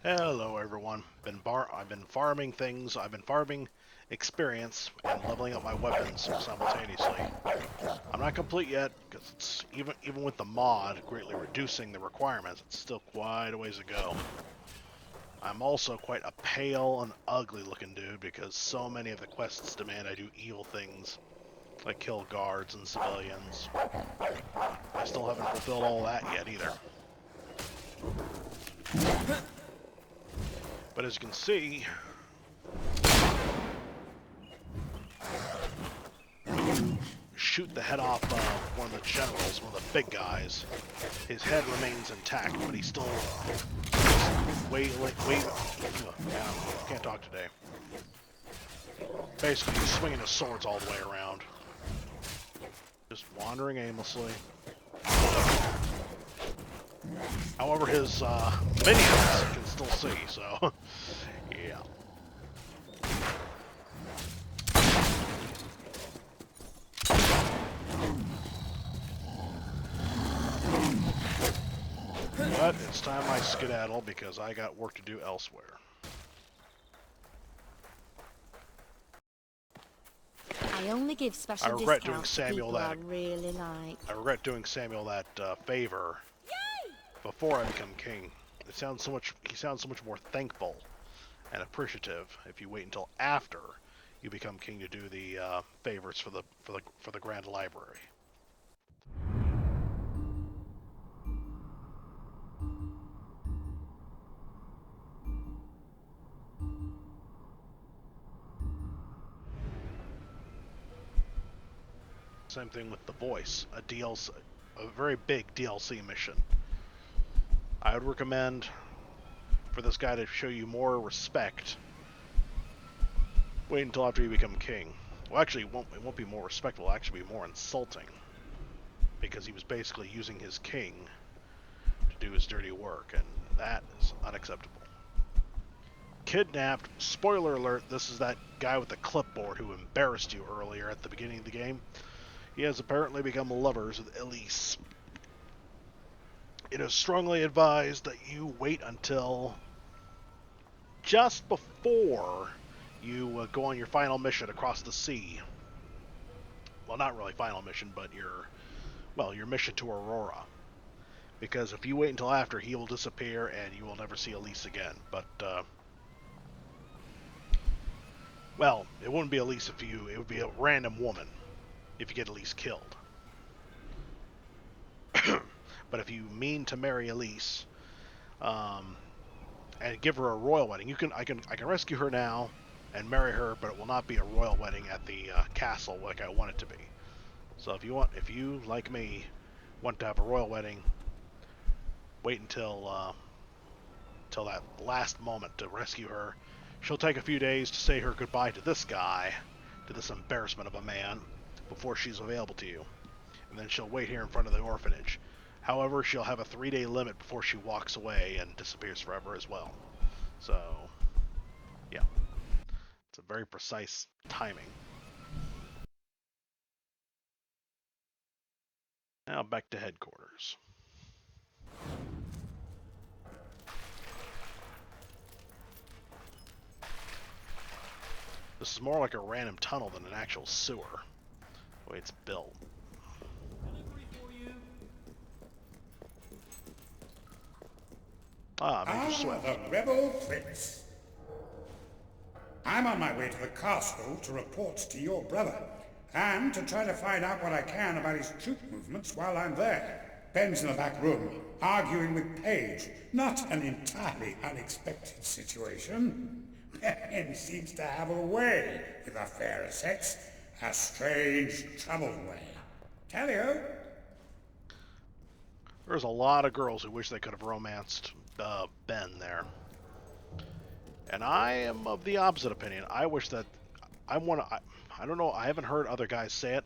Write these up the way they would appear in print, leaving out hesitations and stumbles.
Hello everyone. I've been farming things. I've been farming experience and leveling up my weapons simultaneously. I'm not complete yet because it's even with the mod greatly reducing the requirements, it's still quite a ways to go. I'm also quite a pale and ugly looking dude because so many of the quests demand I do evil things like kill guards and civilians. I still haven't fulfilled all that yet either. But as you can see, shoot the head off one of the generals, one of the big guys, his head remains intact, but he's still can't talk today. Basically, he's swinging his swords all the way around, just wandering aimlessly. However, his minions can still see, so yeah. But it's time I skedaddle because I got work to do elsewhere. I only give special discounts to people I really like. I regret doing Samuel that favor before I become king. He sounds so much more thankful and appreciative if you wait until after you become king to do the favors for the Grand Library. Same thing with The Voice, a very big DLC mission. I would recommend for this guy to show you more respect. Wait until after you become king. Well, actually, it won't be more respectful. It'll actually be more insulting because he was basically using his king to do his dirty work, and that is unacceptable. Kidnapped. Spoiler alert, this is that guy with the clipboard who embarrassed you earlier at the beginning of the game. He has apparently become lovers with Elise. It is strongly advised that you wait until just before you go on your final mission across the sea. Well, not really final mission, but your mission to Aurora. Because if you wait until after, he will disappear and you will never see Elise again. But well, it wouldn't be Elise it would be a random woman if you get Elise killed. But if you mean to marry Elise, and give her a royal wedding, I can rescue her now and marry her, but it will not be a royal wedding at the castle like I want it to be. So if you like me want to have a royal wedding, wait until that last moment to rescue her. She'll take a few days to say her goodbye to this guy, to this embarrassment of a man, before she's available to you. And then she'll wait here in front of the orphanage. However, she'll have a 3-day limit before she walks away and disappears forever as well. So, yeah. It's a very precise timing. Now back to headquarters. This is more like a random tunnel than an actual sewer, the way it's built. Major Swift. The rebel prince. I'm on my way to the castle to report to your brother, and to try to find out what I can about his troop movements while I'm there. Ben's in the back room, arguing with Paige. Not an entirely unexpected situation. Ben seems to have a way with the fairer sex. A strange, troubled way. Tell you. There's a lot of girls who wish they could have romanced Ben there. And I am of the opposite opinion. I wish that I don't know, I haven't heard other guys say it.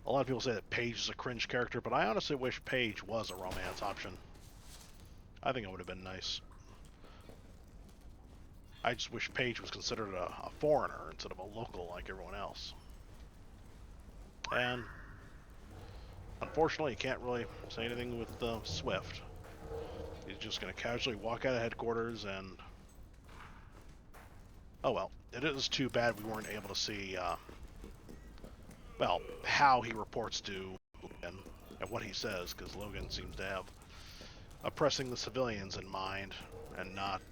A lot of people say that Paige is a cringe character, but I honestly wish Paige was a romance option. I think it would have been nice. I just wish Paige was considered a foreigner instead of a local like everyone else. And unfortunately, you can't really say anything with Swift. He's just going to casually walk out of headquarters and... Oh well, it is too bad we weren't able to see, well, how he reports to Logan and what he says, because Logan seems to have oppressing the civilians in mind and not,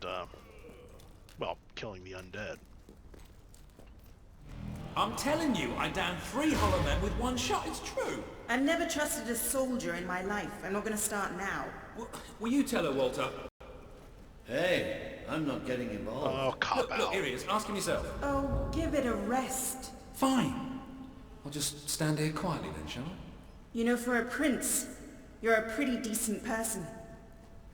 well, killing the undead. I'm telling you, I downed 3 hollow men with 1 shot. It's true. I've never trusted a soldier in my life. I'm not going to start now. Will you tell her, Walter? Hey, I'm not getting involved. Oh, cop out. Look, here he is. Ask him yourself. Oh, give it a rest. Fine. I'll just stand here quietly then, shall I? You know, for a prince, you're a pretty decent person.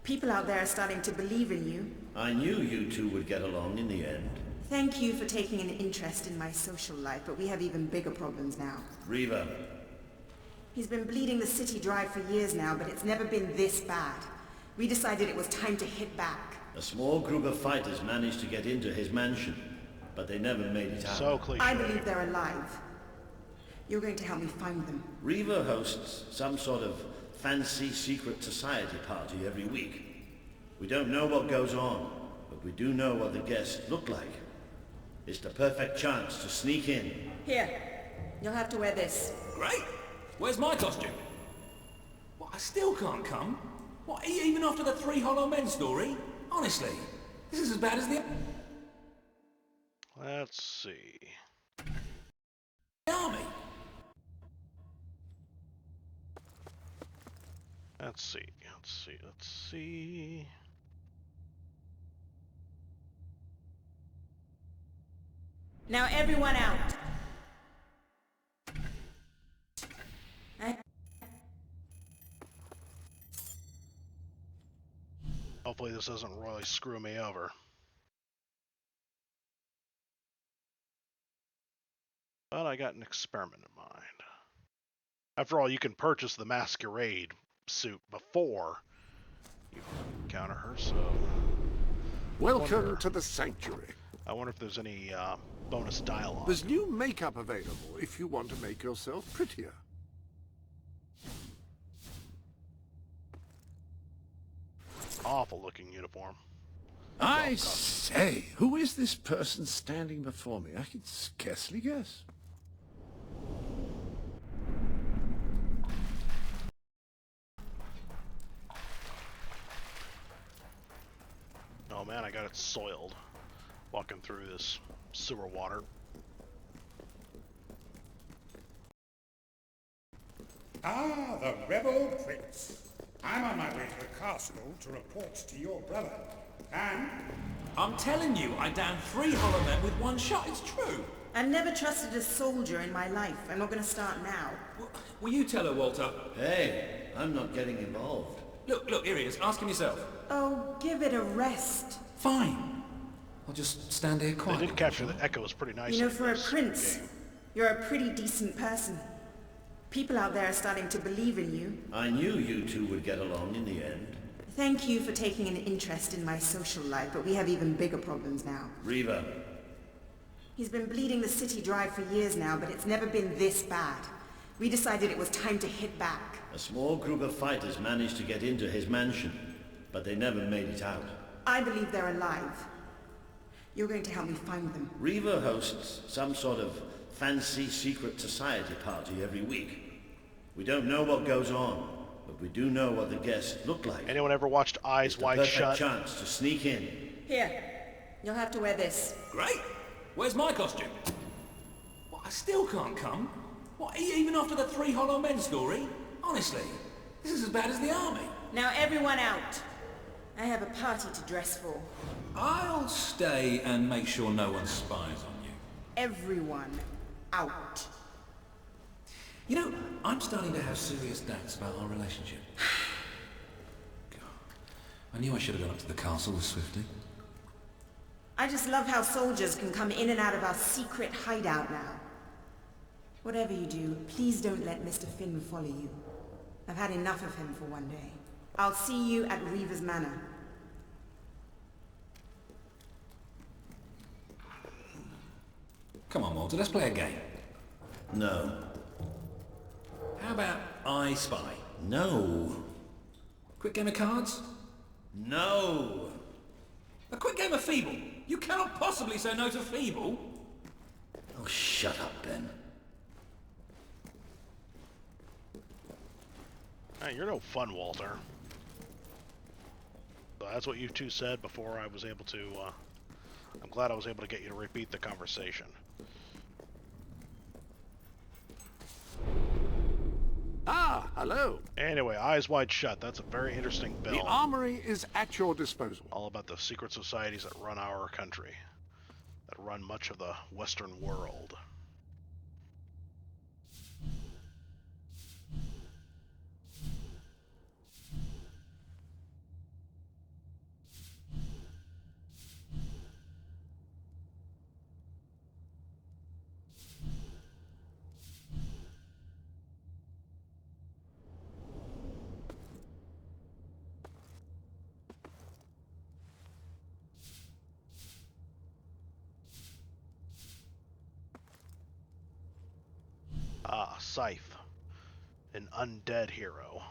People out there are starting to believe in you. I knew you two would get along in the end. Thank you for taking an interest in my social life, but we have even bigger problems now. Riva. He's been bleeding the city dry for years now, but it's never been this bad. We decided it was time to hit back. A small group of fighters managed to get into his mansion, but they never made it out. So cliche. I believe they're alive. You're going to help me find them. Riva hosts some sort of fancy secret society party every week. We don't know what goes on, but we do know what the guests look like. It's the perfect chance to sneak in. Here, you'll have to wear this. Great. Where's my costume? What, I still can't come? What, even after the 3 hollow men story? Honestly, this is as bad as the... Let's see. army. Let's see. Now everyone out. Hopefully this doesn't royally screw me over. But I got an experiment in mind. After all, you can purchase the masquerade suit before you encounter her, so... Welcome to the sanctuary. I wonder if there's any bonus dialogue. There's new makeup available if you want to make yourself prettier. Awful looking uniform. I say, who is this person standing before me? I can scarcely guess. Oh man, I got it soiled walking through this sewer water. Ah, the rebel prince. I'm on my way to the castle to report to your brother. And... I'm telling you, I downed 3 hollow men with 1 shot. It's true. I've never trusted a soldier in my life. I'm not going to start now. Will you tell her, Walter? Hey, I'm not getting involved. Look, here he is. Ask him yourself. Oh, give it a rest. Fine. I'll just stand here They quietly. did capture the echoes pretty nicely. You know, for in a this prince, game. you're a pretty decent person. People out there are starting to believe in you. I knew you two would get along in the end. Thank you for taking an interest in my social life, but we have even bigger problems now. Riva. He's been bleeding the city dry for years now, but it's never been this bad. We decided it was time to hit back. A small group of fighters managed to get into his mansion, but they never made it out. I believe they're alive. You're going to help me find them. Riva hosts some sort of fancy secret society party every week. We don't know what goes on, but we do know what the guests look like. Anyone ever watched Eyes It's the Wide perfect Shut? chance to sneak in. Here, you'll have to wear this. Great. Where's my costume? What, I still can't come? What, even after the 3 hollow men story? Honestly, this is as bad as the army. Now everyone out. I have a party to dress for. I'll stay and make sure no one spies on you. Everyone out. You know, I'm starting to have serious doubts about our relationship. God, I knew I should have gone up to the castle with Swifty. I just love how soldiers can come in and out of our secret hideout now. Whatever you do, please don't let Mr. Finn follow you. I've had enough of him for one day. I'll see you at Reaver's Manor. Come on, Walter, let's play a game. No. How about I Spy? No. Quick game of cards? No. A quick game of Fable. You cannot possibly say no to Fable. Oh, shut up, Ben. Hey, you're no fun, Walter. So that's what you two said before I was able to, I'm glad I was able to get you to repeat the conversation. Ah, hello. Anyway, Eyes Wide Shut. That's a very interesting bill. The armory is at your disposal. All about the secret societies that run our country. That run much of the Western world. Ah, Scythe. An undead hero.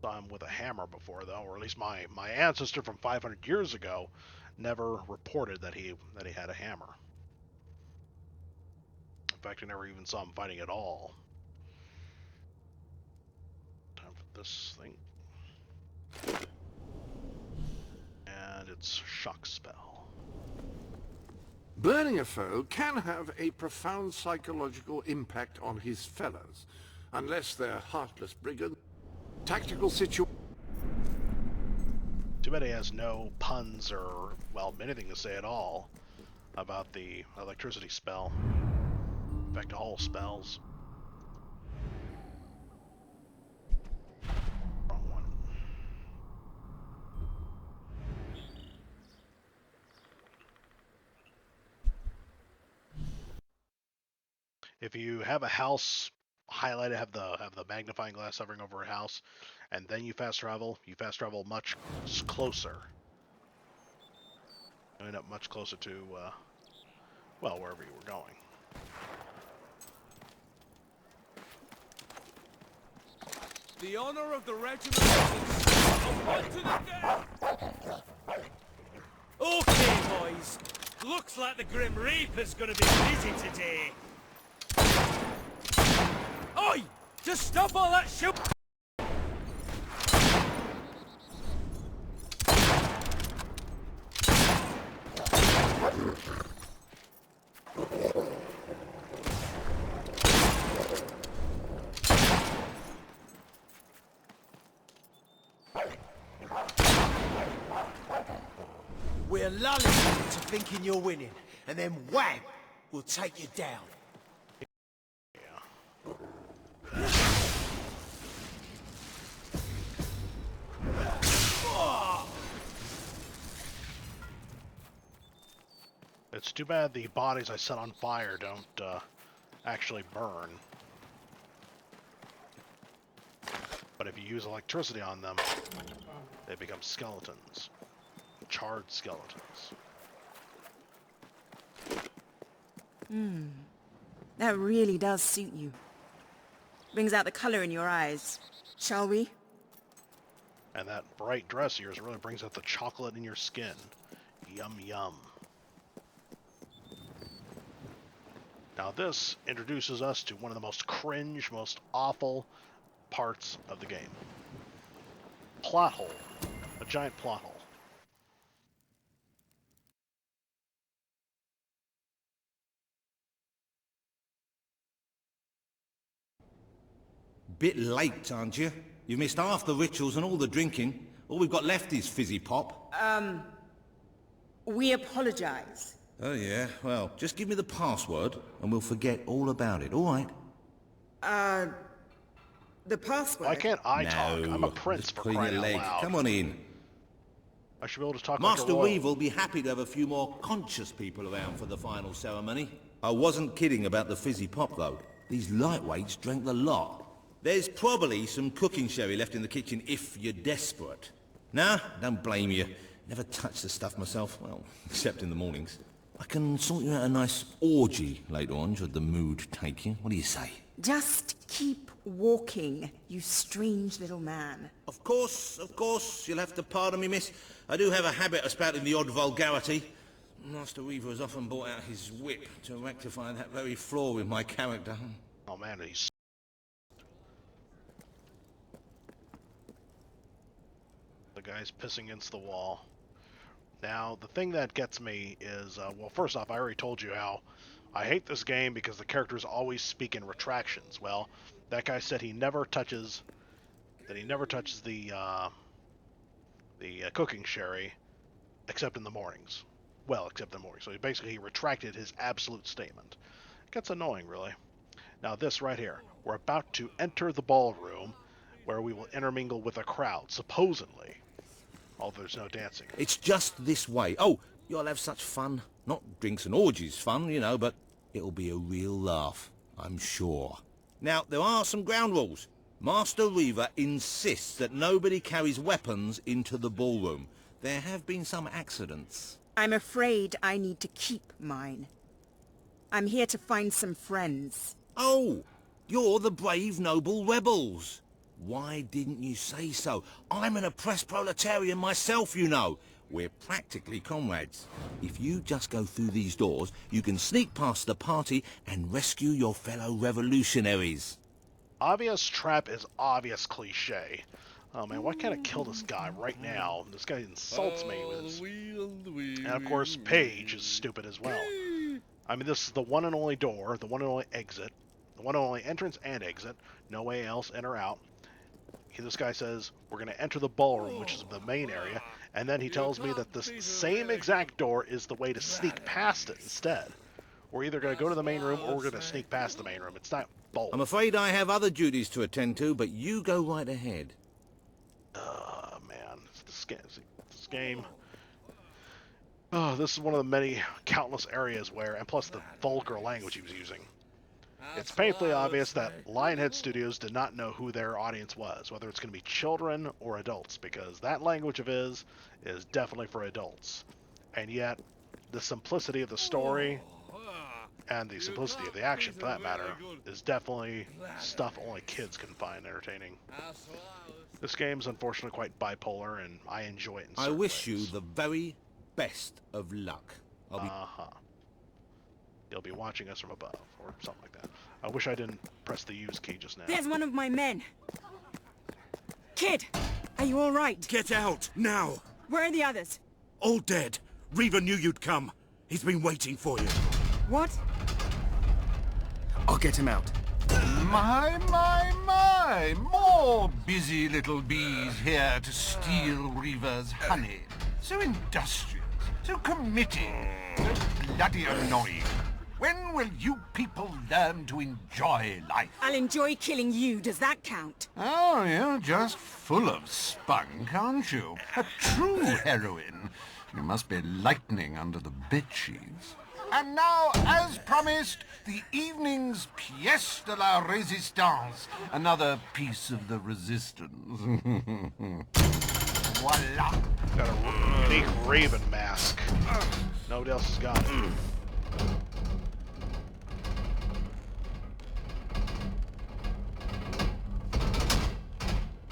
Saw him with a hammer before, though, or at least my ancestor from 500 years ago never reported that he had a hammer. In fact, I never even saw him fighting at all. Time for this thing. And it's Shock Spell. Burning a foe can have a profound psychological impact on his fellows, unless they're heartless brigands. Tactical situation. Too bad he has no puns or, well, anything to say at all about the electricity spell. In fact, all spells. Wrong one. If you have a house highlighted, have the magnifying glass hovering over a house, and then you fast travel much closer. You end up much closer to, well, wherever you were going. The honor of the regiment is on to the death! Okay, boys. Looks like the Grim Reaper's gonna be busy today. Oi! Just stop all that shit! We're lulling you into thinking you're winning, and then wham! We'll take you down. It's too bad the bodies I set on fire don't actually burn. But if you use electricity on them, they become skeletons. Charred skeletons. That really does suit you. Brings out the color in your eyes. Shall we? And that bright dress of yours really brings out the chocolate in your skin. Yum yum. Now this introduces us to one of the most cringe, most awful parts of the game. Plot hole. A giant plot hole. Bit late, aren't you? You've missed half the rituals and all the drinking. All we've got left is fizzy pop. We apologize. Oh yeah, well, just give me the password and we'll forget all about it, all right? The password? Why can't I no, talk? I'm a prince, just for pull crying your out leg. loud. Come on in. I should be able to talk Master like a royal. Weave will be happy to have a few more conscious people around for the final ceremony. I wasn't kidding about the fizzy pop, though. These lightweights drank the lot. There's probably some cooking sherry left in the kitchen if you're desperate. Nah, don't blame you. Never touch the stuff myself, well, except in the mornings. I can sort you out a nice orgy later on, should the mood take you. What do you say? Just keep walking, you strange little man. Of course, you'll have to pardon me, miss. I do have a habit of spouting the odd vulgarity. Master Reaver has often brought out his whip to rectify that very flaw with my character. Oh man, he's... The guy's pissing against the wall. Now, the thing that gets me is, well, first off, I already told you how I hate this game because the characters always speak in retractions. Well, that guy said he never touches the cooking sherry except in the mornings. Well, except in the morning. So he retracted his absolute statement. It gets annoying, really. Now this right here. We're about to enter the ballroom where we will intermingle with a crowd, supposedly. Although there's no dancing. It's just this way. Oh, you'll have such fun. Not drinks and orgies fun, you know, but it'll be a real laugh, I'm sure. Now, there are some ground rules. Master Reaver insists that nobody carries weapons into the ballroom. There have been some accidents. I'm afraid I need to keep mine. I'm here to find some friends. Oh, you're the brave, noble rebels. Why didn't you say so? I'm an oppressed proletarian myself, you know. We're practically comrades. If you just go through these doors, you can sneak past the party and rescue your fellow revolutionaries. Obvious trap is obvious cliche. Oh man, why can't I kill this guy right now? This guy insults me with his... And of course, Paige is stupid as well. I mean, this is the one and only door, the one and only exit, the one and only entrance and exit. No way else in or out. This guy says, we're going to enter the ballroom, which is the main area, and then he tells me that this same exact door is the way to sneak past it instead. We're either going to go to the main room or we're going to sneak past the main room. It's not both. I'm afraid I have other duties to attend to, but you go right ahead. Man, this game. Oh, this is one of the many countless areas where, and plus the vulgar language he was using. It's painfully obvious that Lionhead Studios did not know who their audience was, whether it's going to be children or adults, because that language of his is definitely for adults. And yet, the simplicity of the story, and the simplicity of the action, for that matter, is definitely stuff only kids can find entertaining. This game's unfortunately quite bipolar, and I enjoy it in certain I wish ways. you the very best of luck. You'll be watching us from above, or something like that. I wish I didn't press the use key just now. There's one of my men. Kid, are you all right? Get out, now! Where are the others? All dead. Reaver knew you'd come. He's been waiting for you. What? I'll get him out. My! More busy little bees here to steal Reaver's honey. So industrious, so committed, so bloody annoying. When will you people learn to enjoy life? I'll enjoy killing you. Does that count? Oh, you're just full of spunk, aren't you? A true heroine. You must be lightning under the bedsheets. And now, as promised, the evening's pièce de la résistance. Another piece of the resistance. Voila. Got a unique Raven mask. Nobody else has got it.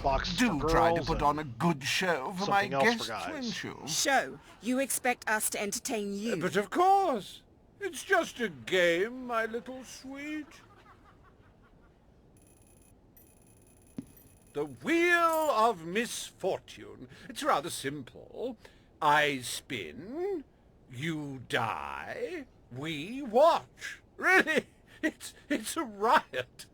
Boxes Do for try to girls put on a good show for my something else for guests, guys. won't you? Show. You expect us to entertain you? But of course. It's just a game, my little sweet. The Wheel of Misfortune. It's rather simple. I spin, you die, we watch. Really, it's a riot.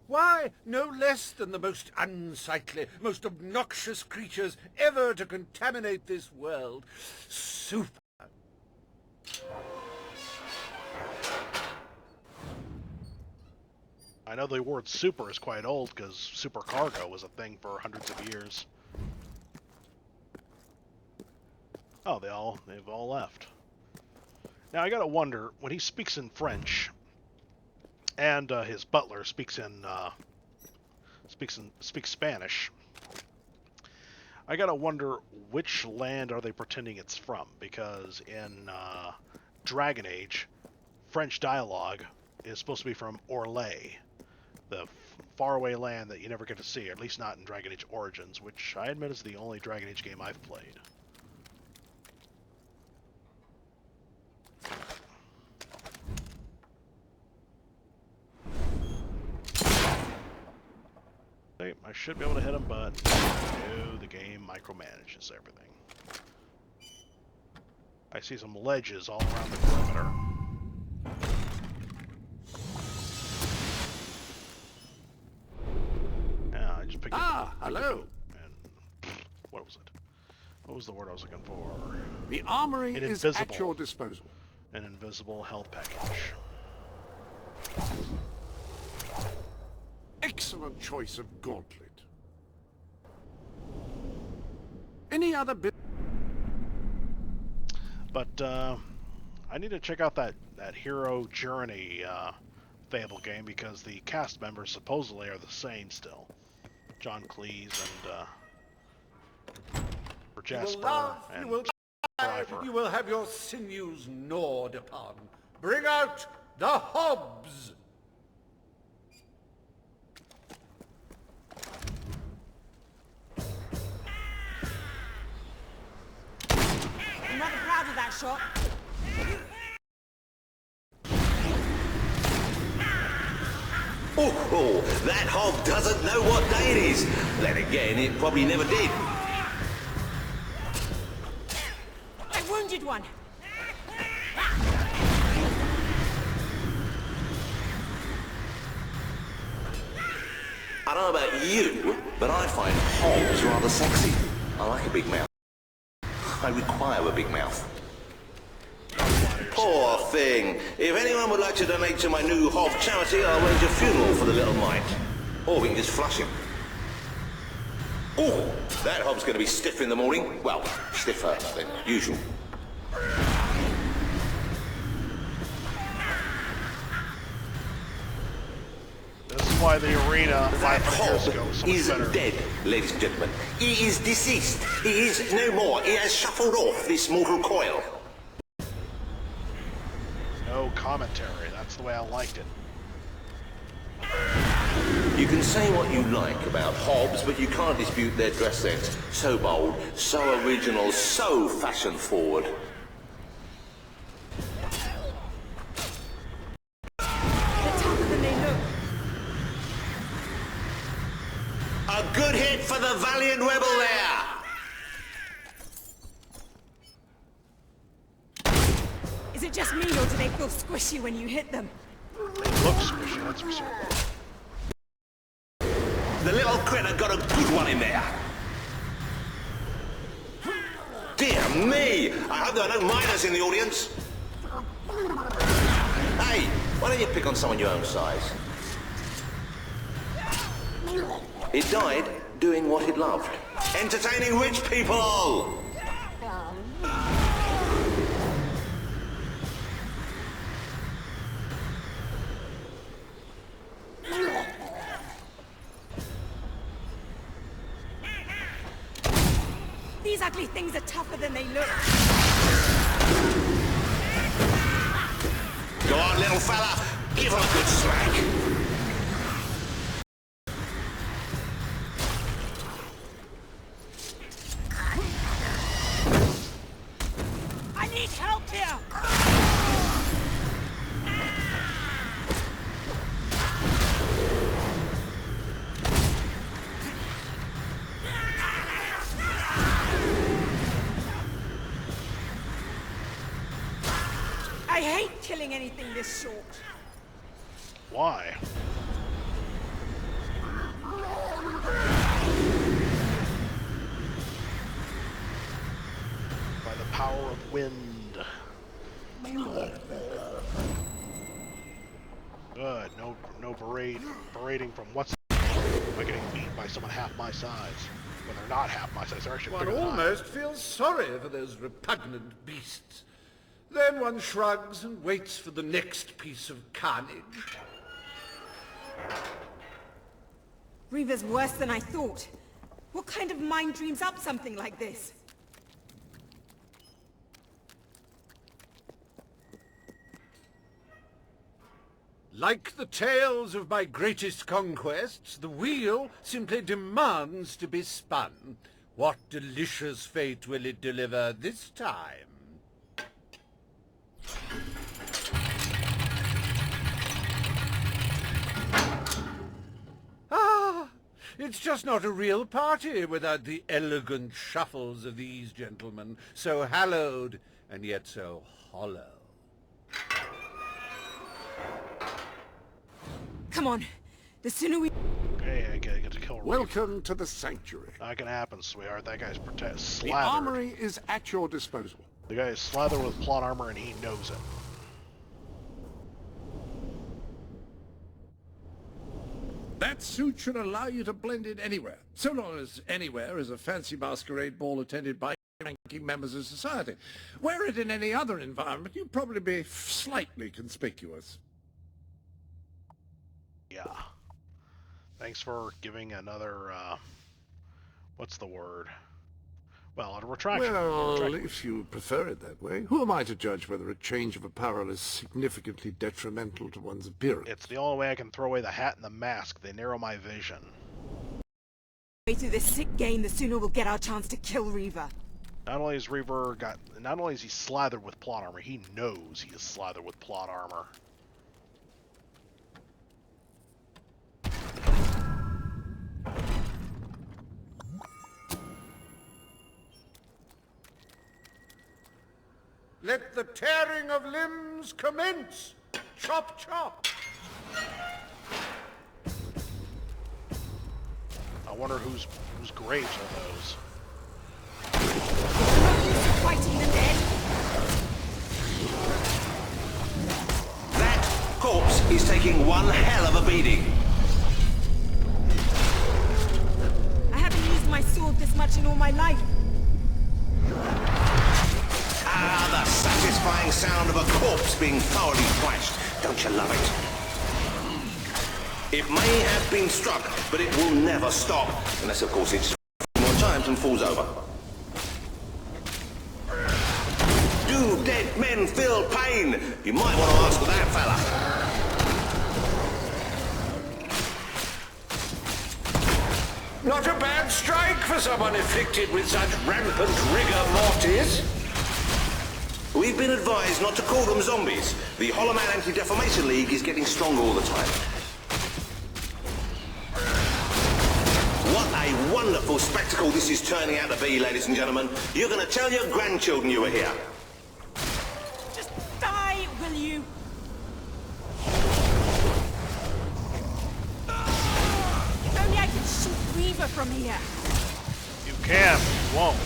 Why, no less than the most unsightly, most obnoxious creatures ever to contaminate this world. Super. I know the word super is quite old because supercargo was a thing for hundreds of years. Oh, they've all left. Now I gotta wonder, when he speaks in French, and his butler speaks Spanish, I gotta wonder which land are they pretending it's from, because in Dragon Age, French dialogue is supposed to be from Orlais, the faraway land that you never get to see, at least not in Dragon Age Origins, which I admit is the only Dragon Age game I've played. I should be able to hit him, but no, the game micromanages everything. I see some ledges all around the perimeter. Yeah, I just picked hello. And what was it? What was the word I was looking for? The armory is at your disposal. An invisible health package. Excellent choice of gauntlet. Any other bit? But I need to check out that Hero Journey Fable game, because the cast members supposedly are the same still. John Cleese and Jasper and Driver. You will have your sinews gnawed upon. Bring out the hobs! I'm rather proud of that shot. Oh, that hob doesn't know what day it is. Then again, it probably never did. I wounded one. I don't know about you, but I find hobs rather sexy. I like a big mouth. I require a big mouth. Poor thing. If anyone would like to donate to my new hob charity, I'll arrange a funeral for the little mite. Or we can just flush him. Oh, that hob's going to be stiff in the morning. Well, stiffer than usual. This is why the arena 500 years ago was so much is better. Dead, ladies and gentlemen. He is deceased. He is no more. He has shuffled off this mortal coil. No commentary. That's the way I liked it. You can say what you like about hobs, but you can't dispute their dress sense. So bold, so original, so fashion-forward. They're tougher than they look. A good hit for the valiant rebel there! Is it just me, or do they feel squishy when you hit them? They look squishy, that's for sure. The little critter got a good one in there. Dear me! I hope there are no minors in the audience. Hey, why don't you pick on someone your own size? It died doing what it loved. Entertaining rich people! These ugly things are tougher than they look. Go on, little fella. Give him a good smack. I need help here! I hate killing anything this short. Why? By the power of wind. Good. No berating from what's by getting beat by someone half my size. When they're not half my size, they're actually One bigger than I am. almost feels sorry for those repugnant beasts. Then one shrugs and waits for the next piece of carnage. Reaver's worse than I thought. What kind of mind dreams up something like this? Like the tales of my greatest conquests, the wheel simply demands to be spun. What delicious fate will it deliver this time? Ah, it's just not a real party without the elegant shuffles of these gentlemen, so hallowed and yet so hollow. Come on. The sooner we... Hey, I get to kill Reeve. Welcome to the sanctuary. Not gonna happen, sweetheart. That guy's The slathered. armory is at your disposal. The guy is slathered with plot armor and he knows it. That suit should allow you to blend in anywhere, so long as anywhere is a fancy masquerade ball attended by ranking members of society. Wear it in any other environment, you'd probably be slightly conspicuous. Yeah. Thanks for giving another, what's the word? Well, a retraction. Well, if you prefer it that way, who am I to judge whether a change of apparel is significantly detrimental to one's appearance? It's the only way I can throw away the hat and the mask. They narrow my vision. through this sick game, the sooner we'll get our chance to kill Reaver. Not only is he slathered with plot armor, he knows he is slathered with plot armor. Let the tearing of limbs commence! Chop, chop! I wonder whose graves are those. Fighting the dead. That corpse is taking one hell of a beating. I haven't used my sword this much in all my life. Ah, the satisfying sound of a corpse being thoroughly thrashed. Don't you love it? It may have been struck, but it will never stop. Unless, of course, it's more times and falls over. Do dead men feel pain? You might want to ask that fella. Not a bad strike for someone afflicted with such rampant rigor mortis. We've been advised not to call them zombies. The Hollow Man Anti-Defamation League is getting stronger all the time. What a wonderful spectacle this is turning out to be, ladies and gentlemen. You're going to tell your grandchildren you were here. Just die, will you? If only I could shoot Reaver from here. You can, but you won't.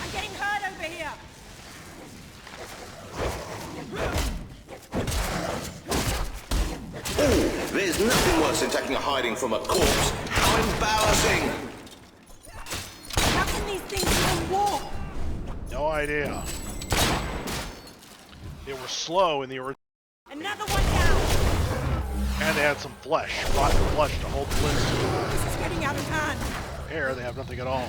I'm getting hurt over here. Ooh, there's nothing worse than taking a hiding from a corpse. How embarrassing! How can these things even walk? No idea. They were slow in the original. Another one down. And they had some flesh, rotten flesh to hold the limbs together. This is getting out of hand. Here, they have nothing at all.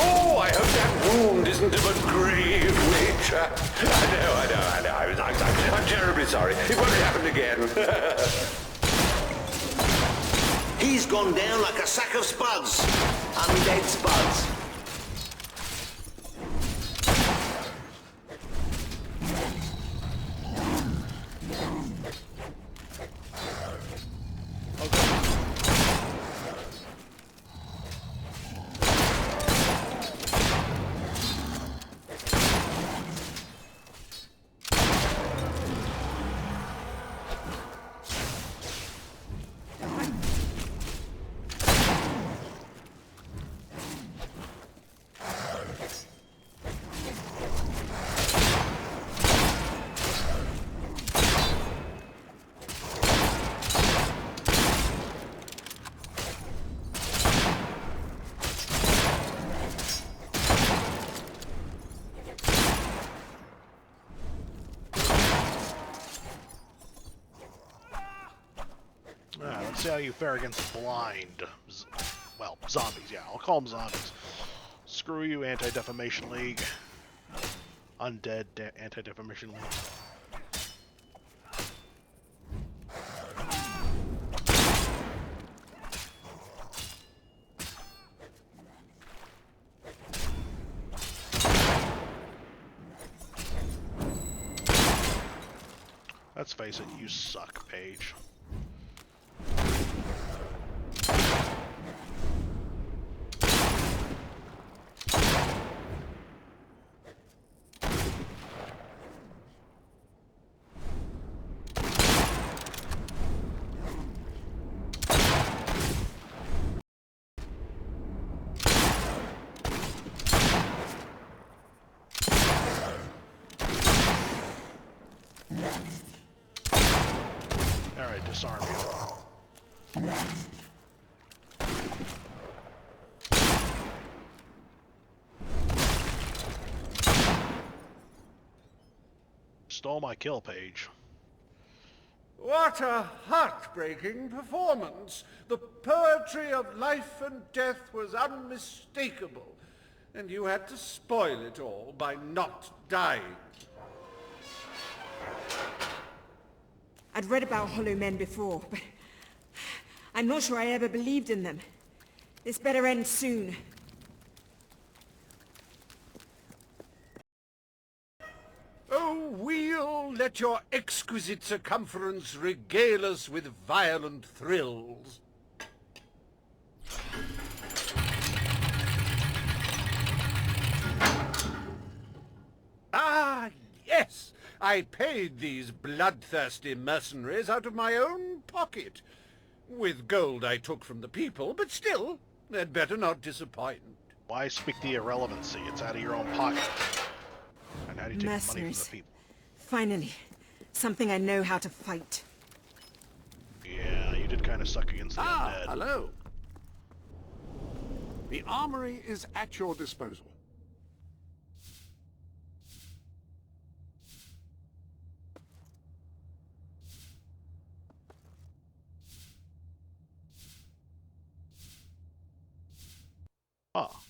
Oh, I hope that wound isn't of a grave nature. I know. I'm terribly sorry. It won't happen again. He's gone down like a sack of spuds. Undead spuds. let's see how you fare against blind. Well, zombies, yeah, I'll call them zombies. Screw you, Anti-Defamation League. Undead Anti-Defamation League. Let's face it, you suck, Paige. Alright, disarm you. Stole my kill, Paige. What a heartbreaking performance. The poetry of life and death was unmistakable, and you had to spoil it all by not dying. I'd read about Hollow Men before, but I'm not sure I ever believed in them. This better end soon. Oh, we'll let your exquisite circumference regale us with violent thrills. Ah, yes! I paid these bloodthirsty mercenaries out of my own pocket. With gold I took from the people, but still, they'd better not disappoint. Why speak the irrelevancy? It's out of your own pocket. And how do you take money from the people? Finally, something I know how to fight. Yeah, you did kind of suck against the undead. Hello. The armory is at your disposal. Ah.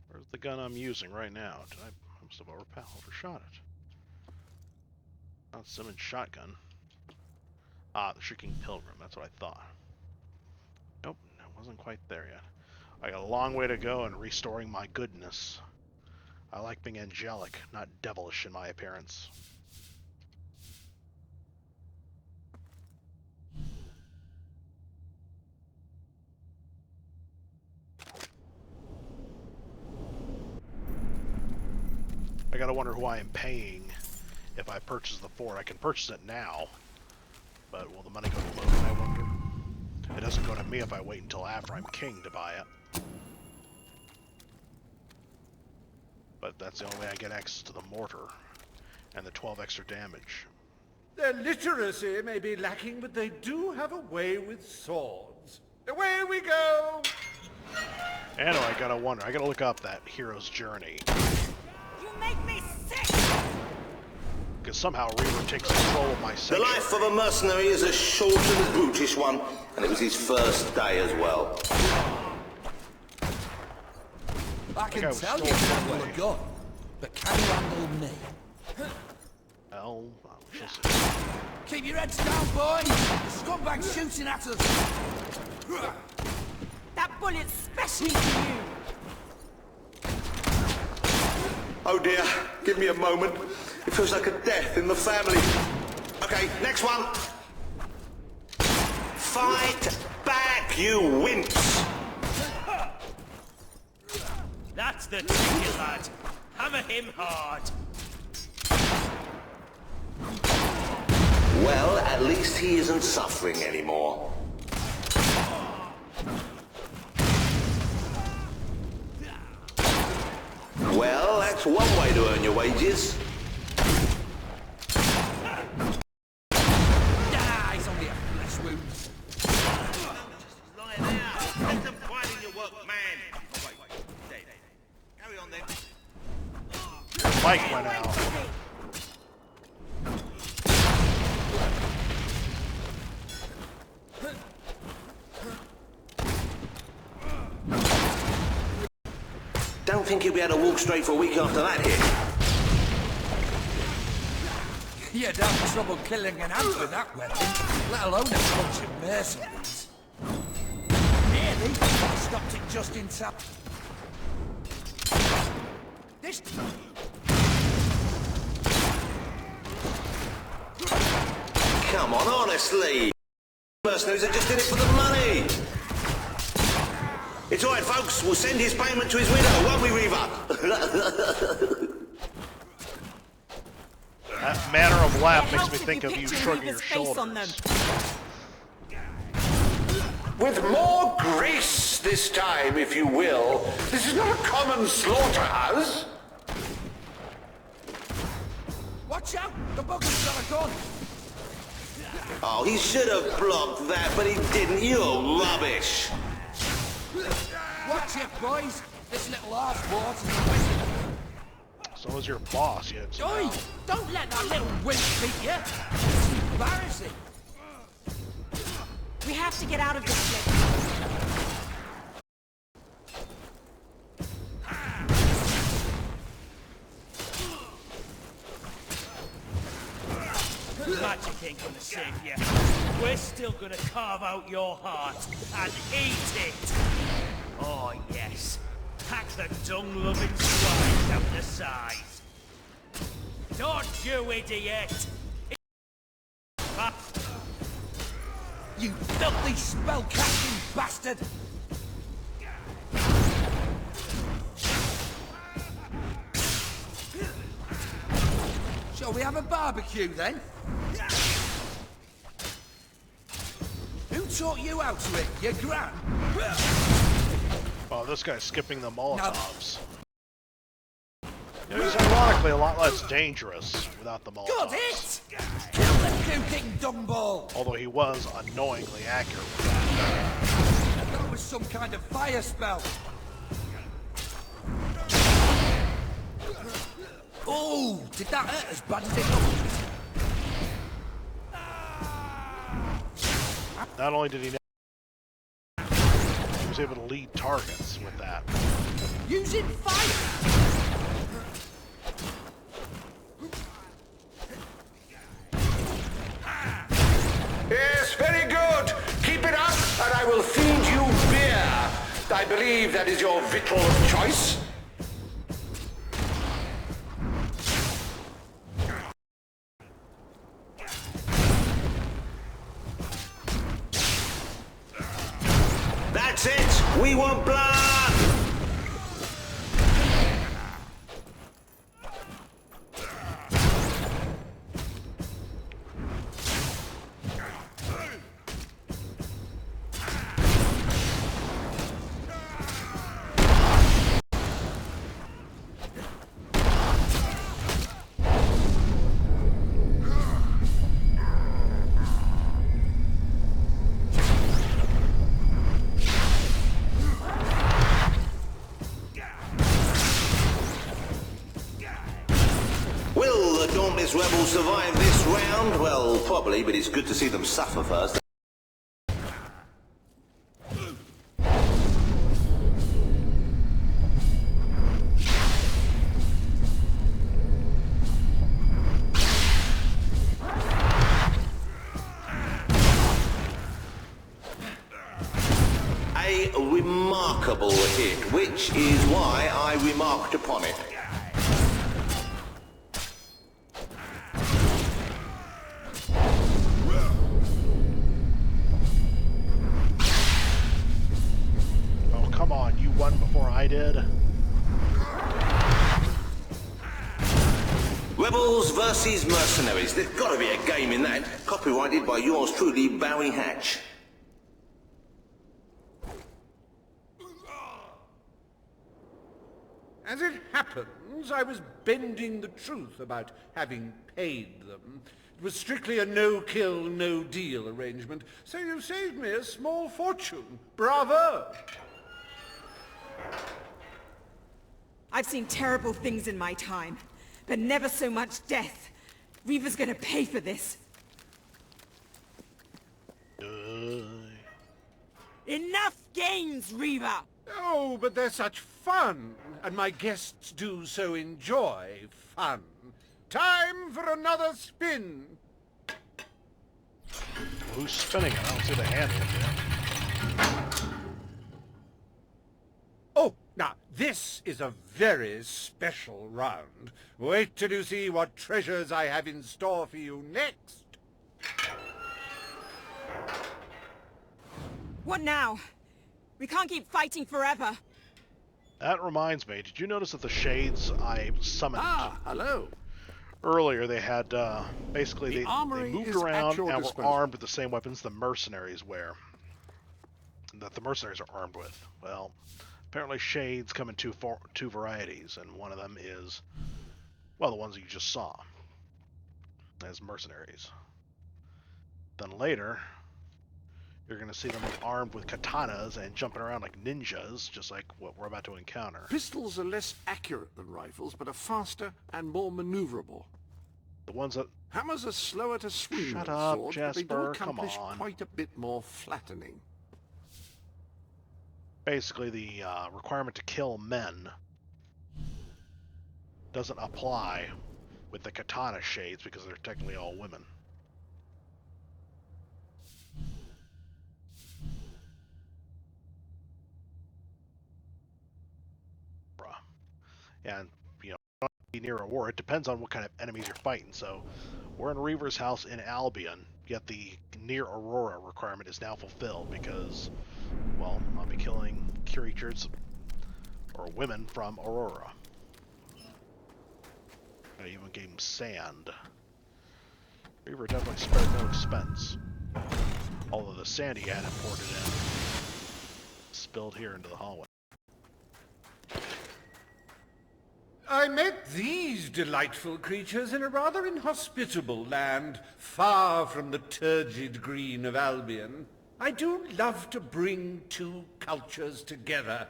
Where's the gun I'm using right now? I must have overshot it. Not Simmons' shotgun. Ah, the Shrieking Pilgrim. That's what I thought. Nope, I wasn't quite there yet. I got a long way to go in restoring my goodness. I like being angelic, not devilish in my appearance. I gotta wonder who I am paying if I purchase the fort. I can purchase it now, but will the money go to Logan, I wonder? It doesn't go to me if I wait until after I'm king to buy it. But that's the only way I get access to the mortar and the 12 extra damage. Their literacy may be lacking, but they do have a way with swords. Away we go! And I gotta wonder, I gotta look up that hero's journey. You make me sick! Because somehow Reaver takes control of my sanctuary. The life of a mercenary is a short and brutish one, and it was his first day as well. I can tell you can handle a gun, but can you handle me? Well, we shall see. Keep your heads down, boys! The scumbag's shooting at us! That bullet's specially for you! Oh dear, give me a moment. It feels like a death in the family. Okay, next one. Fight back, you wimps! That's the ticket, lad. Hammer him hard. Well, at least he isn't suffering anymore. Well, that's one way to earn your wages. He's only a flesh wound. Lie there. Let them fight in your work, man. Oh, wait. Dead. Carry on then. Mike went out. don't think he'll be able to walk straight for a week after that hit. You'd have trouble killing an ant with that weapon, let alone a bunch of mercenaries. Nearly. I stopped it just in time. This... Come on, honestly. Mercenaries are just in it for the money. It's all right, folks. We'll send his payment to his widow, won't we, Reaver? That manner of laugh makes me think of you shrugging your shoulders. With more grace this time, if you will. This is not a common slaughterhouse. Watch out! The bugger's got a gun! Oh, he should have blocked that, but he didn't. You're rubbish. Watch it, boys! This little half-wart is a wizard. So is your boss, yet. Oi! Don't let that little wimp beat you! It's embarrassing! We have to get out of this place. Magic ain't gonna save you. We're still gonna carve out your heart and eat it. Oh yes, pack the dung-loving swine down the sides. Don't you idiot! You filthy spell-casting bastard! Shall we have a barbecue then? Who taught you how to hit? Your gran? Oh, this guy's skipping the Molotovs. You know, he's ironically a lot less dangerous without the Molotovs. Good hit! Kill the puking dungball! Although he was annoyingly accurate with that. That was some kind of fire spell. Oh, did that hurt as bad as it looked? Not only did he was able to lead targets with that. Using fire! Yes, very good. Keep it up, and I will feed you beer. I believe that is your victual of choice. That's it! We want blood! Rebels survive this round? Well, probably, but it's good to see them suffer first. A remarkable hit, which is why I remarked upon it. Before I did. Rebels versus mercenaries. There's got to be a game in that. Copyrighted by yours truly, Barry Hatch. As it happens, I was bending the truth about having paid them. It was strictly a no-kill, no-deal arrangement, so you saved me a small fortune. Bravo! I've seen terrible things in my time, but never so much death. Reaver's gonna pay for this. Enough games, Reaver! Oh, but they're such fun, and my guests do so enjoy fun. Time for another spin. Who's spinning it? I don't see the handle yet. Oh, now, this is a very special round. Wait till you see what treasures I have in store for you next. What now? We can't keep fighting forever. That reminds me, did you notice that the shades I summoned hello. earlier, they had, basically, they armory moved is around at your and were disposal. armed with the same weapons the mercenaries wear. That the mercenaries are armed with. Well, apparently shades come in two varieties, and one of them is, well, the ones you just saw as mercenaries. Then later, you're going to see them armed with katanas and jumping around like ninjas, just like what we're about to encounter. Pistols are less accurate than rifles, but are faster and more maneuverable. The ones that... Hammers are slower to swing Shut than up, swords, but they do Jasper, come accomplish on. quite a bit more flattening. Basically, the requirement to kill men doesn't apply with the katana shades because they're technically all women. And, you know, don't be near a war. It depends on what kind of enemies you're fighting. So, we're in Reaver's house in Albion, yet the near Aurora requirement is now fulfilled because, well, I'll be killing creatures or women from Aurora. I even gave him sand. Reaver definitely spared no expense. Although the sand he had imported in spilled here into the hallway. I met these delightful creatures in a rather inhospitable land, far from the turgid green of Albion. I do love to bring two cultures together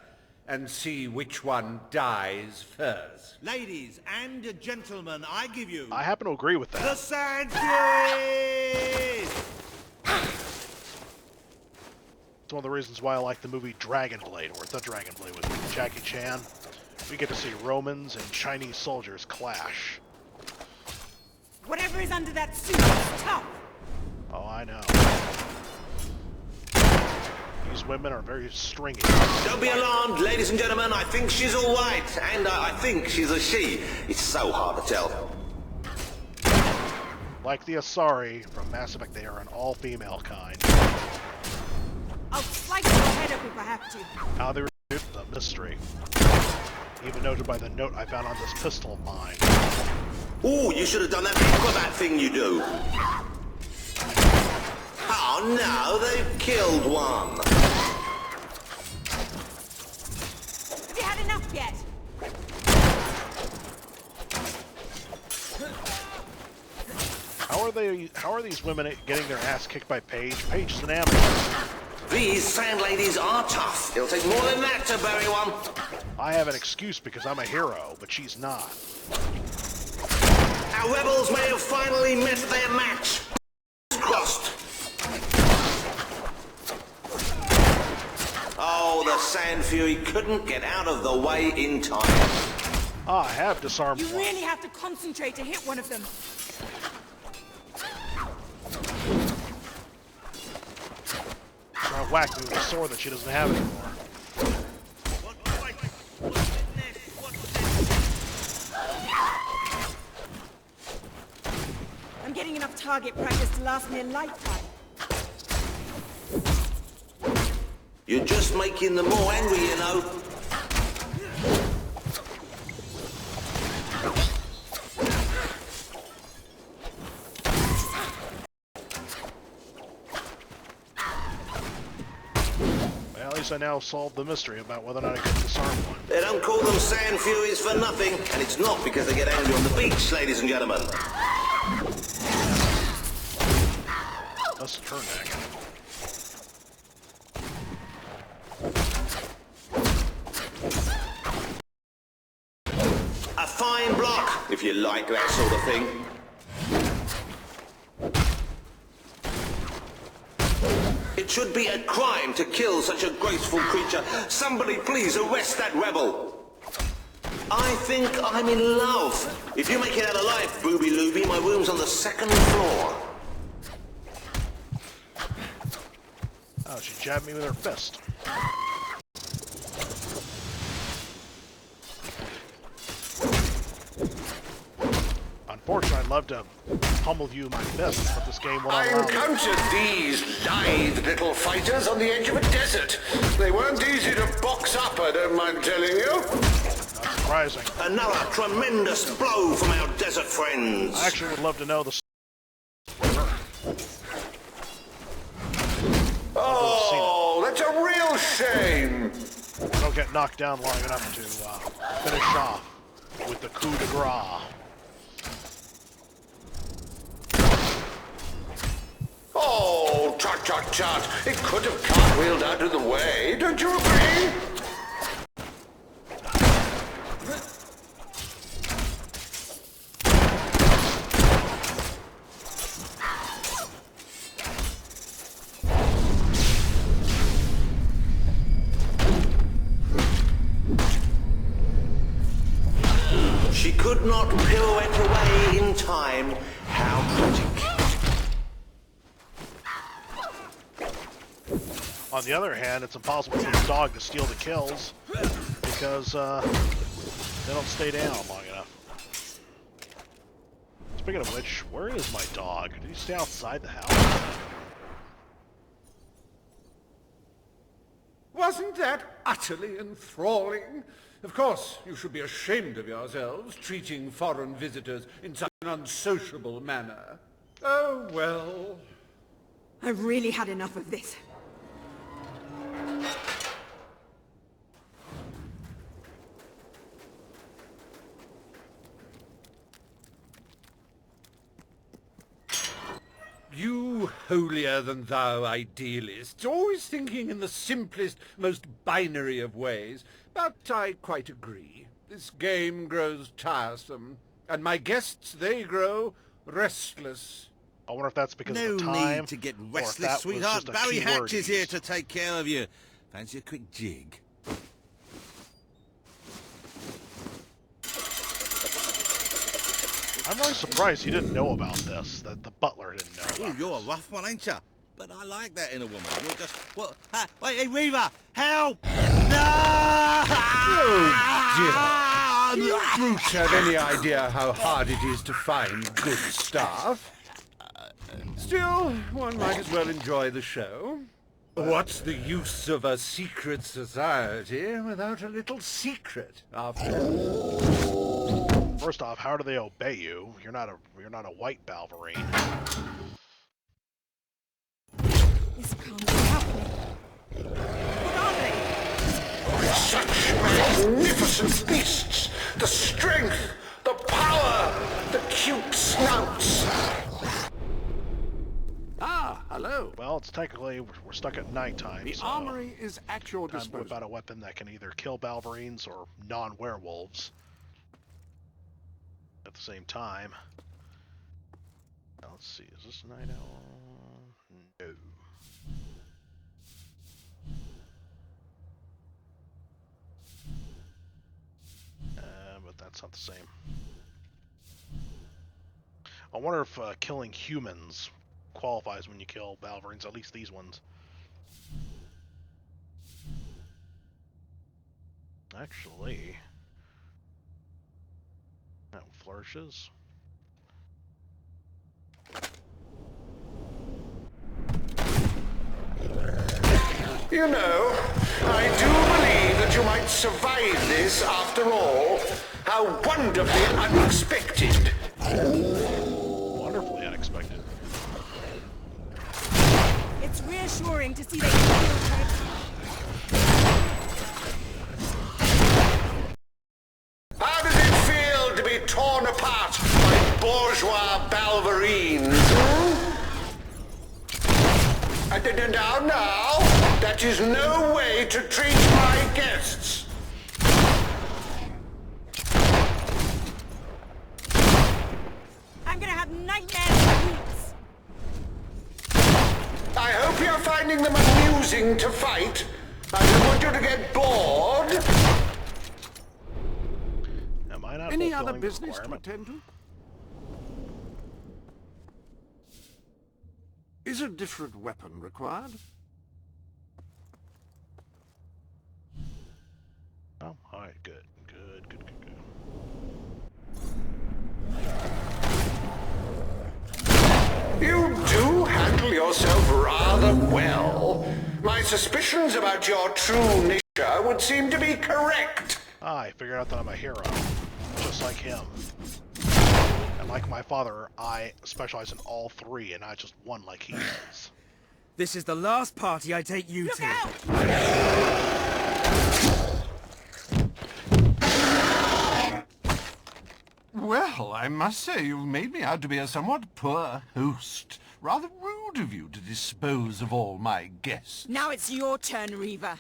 and see which one dies first. Ladies and gentlemen, I give you... I happen to agree with that. The Sand Furies! It's one of the reasons why I like the movie Dragon Blade, or The Dragon Blade with Jackie Chan. We get to see Romans and Chinese soldiers clash. Whatever is under that suit is tough. Oh, I know. These women are very stringy. Don't be alarmed, ladies and gentlemen. I think she's all right. And I think she's a she. It's so hard to tell. Like the Asari from Mass Effect, they are an all-female kind. I'll slice your head up if I have to. How they reduce the mystery. Even noted by the note I found on this pistol of mine. Ooh, you should have done that acrobat thing you do. Oh no, they've killed one. Have you had enough yet? How are these women getting their ass kicked by Paige? Paige is an amateur. These sand ladies are tough. It'll take more than that to bury one. I have an excuse because I'm a hero, but she's not. Our rebels may have finally met their match. Crossed. Oh, the Sand Fury couldn't get out of the way in time. Ah, I have disarmed You one. really have to concentrate to hit one of them. Try to whack me with a sword that she doesn't have anymore. I'm getting enough target practice to last me a lifetime. You're just making them more angry, you know. Well, at least I now solved the mystery about whether or not I could disarm one. They don't call them Sand Furies for nothing, and it's not because they get angry on the beach, ladies and gentlemen. Let's turn that guy. A fine block, if you like that sort of thing. It should be a crime to kill such a graceful creature. Somebody please arrest that rebel. I think I'm in love. If you make it out alive, Booby Looby, my room's on the 2nd floor. Oh, she jabbed me with her fist. Unfortunately, I'd love to pummel you with my fists, but this game won't I allow me. encountered these lithe little fighters on the edge of a desert. They weren't easy to box up, I don't mind telling you. Not surprising. Another tremendous blow from our desert friends. I actually would love to know the... Oh, that's a real shame. I don't get knocked down long enough to finish off with the coup de grace. Oh, tut, tut, tut. It could have cartwheeled out of the way, don't you agree? She could not pirouette away in time. How tragic. On the other hand, it's impossible for the dog to steal the kills because they don't stay down long enough. Speaking of which, where is my dog? Did he stay outside the house? Wasn't that utterly enthralling? Of course, you should be ashamed of yourselves, treating foreign visitors in such an unsociable manner. Oh, well. I've really had enough of this. You holier-than-thou idealists, always thinking in the simplest, most binary of ways. But I quite agree. This game grows tiresome, and my guests, they grow restless. I wonder if that's because No of the time. need to get or if restless, that was sweetheart. just a Barry keyword Hatch is here used. to take care of you. Fancy a quick jig? I'm really surprised you didn't know about this, that the butler didn't know Oh, about you're a this. rough one, ain't you? But I like that in a woman. You're just... What? Wait, hey, Reaver! Help! No! Oh, dear. Do you brutes have any idea how hard it is to find good staff? Still, one might as well enjoy the show. What's the use of a secret society without a little secret, after all? First off, how do they obey you? You're not a white Balverine. This can't be happening. What are they? Such magnificent beasts! The strength, the power, the cute snouts! Ah, hello. Well, it's technically we're stuck at nighttime. The so armory is at your time to whip disposal. out a weapon that can either kill Balverines or non-werewolves at the same time. Now, let's see, is this night owl? No. But that's not the same. I wonder if killing humans qualifies when you kill Balverines, at least these ones. Actually, that flourishes. You know, I do believe that you might survive this after all. How wonderfully unexpected. Wonderfully unexpected. It's reassuring to see that you feel How does it feel to be torn apart by bourgeois Balverines? Now, that is no way to treat my guests. I'm gonna have nightmares for weeks. I hope you're finding them amusing to fight. I don't want you to get bored. Am I not Any other fulfilling the business to requirement? attend to? Is a different weapon required? Oh, alright, good. Good. You do handle yourself rather well. My suspicions about your true nature would seem to be correct. I figured out that I'm a hero, just like him. And like my father, I specialize in all three and not just one like he does. This is the last party I take you to. Well, I must say you've made me out to be a somewhat poor host. Rather rude of you to dispose of all my guests. Now it's your turn, Reaver.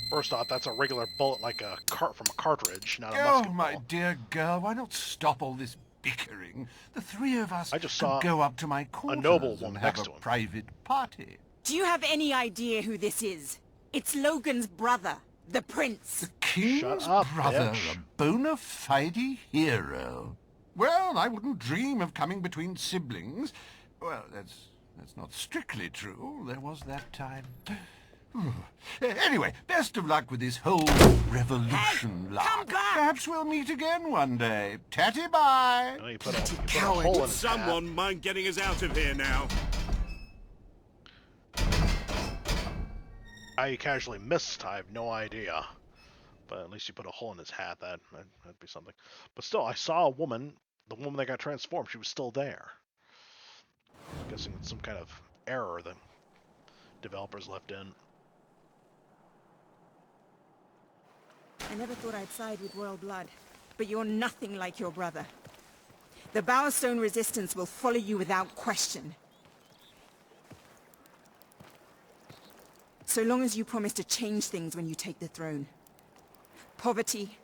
First off, that's a regular bullet like a cart from a cartridge, not a Oh, musket my ball. dear girl, why not stop all this bickering? The three of us I just could saw go up to my quarters noble and woman have next a to him. private party. Do you have any idea who this is? It's Logan's brother, the Prince. The King's Shut up, brother, bitch. a bona fide hero. Well, I wouldn't dream of coming between siblings. Well, that's not strictly true. There was that time. Anyway, best of luck with this whole revolution lark. come back! Perhaps we'll meet again one day. Tatty bye. Oh, you put a hole in his hat. Someone mind getting us out of here now? How you casually missed, I have no idea. But at least you put a hole in his hat. That'd be something. But still, I saw a woman. The woman that got transformed, she was still there. I'm guessing it's some kind of error the developers left in. I never thought I'd side with royal blood, but you're nothing like your brother. The Bowerstone Resistance will follow you without question. So long as you promise to change things when you take the throne. Poverty,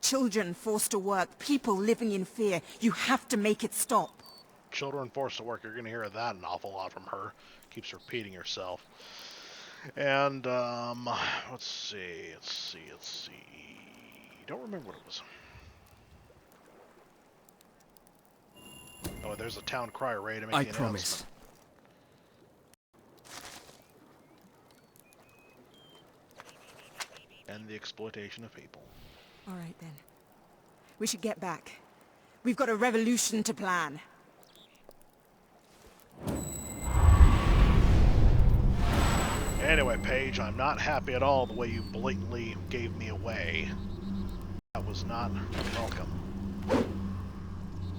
children forced to work, people living in fear. You have to make it stop. Children forced to work, you're going to hear that an awful lot from her. Keeps repeating herself. And, let's see. Don't remember what it was. Oh, there's a town crier ready to make the announcement. And the exploitation of people. All right, then. We should get back. We've got a revolution to plan. Anyway, Paige, I'm not happy at all the way you blatantly gave me away. That was not welcome.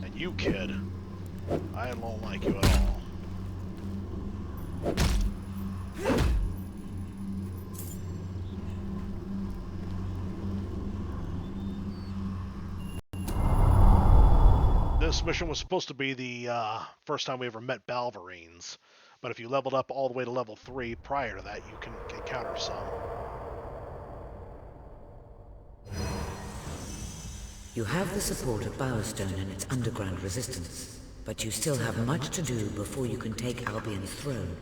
And you, kid, I don't like you at all. This mission was supposed to be the first time we ever met Balverines, but if you leveled up all the way to level 3 prior to that, you can encounter some. You have the support of Bowerstone and its underground resistance, but you still have much to do before you can take Albion's throne.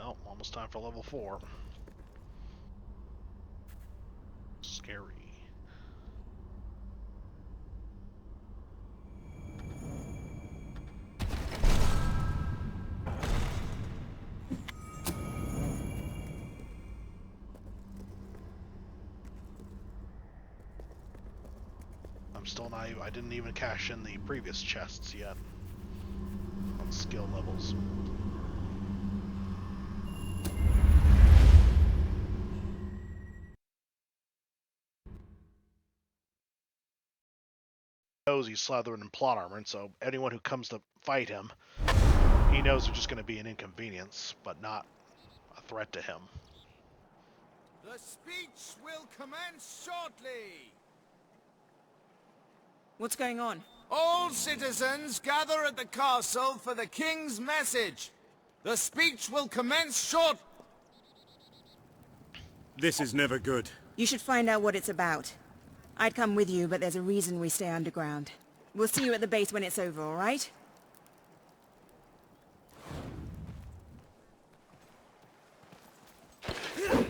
Oh, almost time for level 4. Scary. I'm still not. I didn't even cash in the previous chests yet on skill levels. Knows he's slathered in plot armor, and so anyone who comes to fight him, he knows they're just going to be an inconvenience, but not a threat to him. The speech will commence shortly. What's going on? All citizens gather at the castle for the king's message. The speech will commence short. This is never good. You should find out what it's about. I'd come with you, but there's a reason we stay underground. We'll see you at the base when it's over, all right? Oh,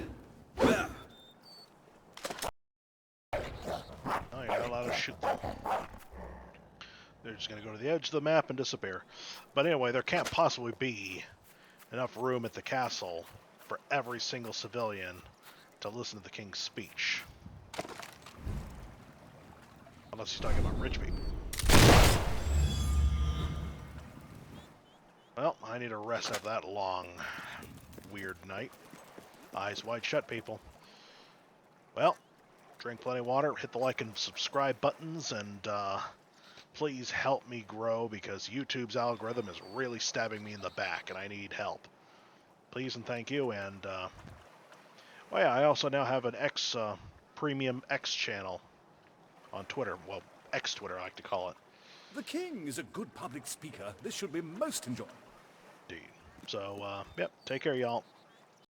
you're not allowed to shoot them. They're just going to go to the edge of the map and disappear. But anyway, there can't possibly be enough room at the castle for every single civilian to listen to the king's speech. Unless he's talking about rich people. Well, I need a rest after that long, weird night. Eyes wide shut, people. Well, drink plenty of water, hit the like and subscribe buttons, and please help me grow because YouTube's algorithm is really stabbing me in the back, and I need help. Please and thank you, and well, yeah, I also now have an Premium X channel on Twitter. Well, X-Twitter, I like to call it. The king is a good public speaker. This should be most enjoyable. Indeed. So, yep, take care, y'all.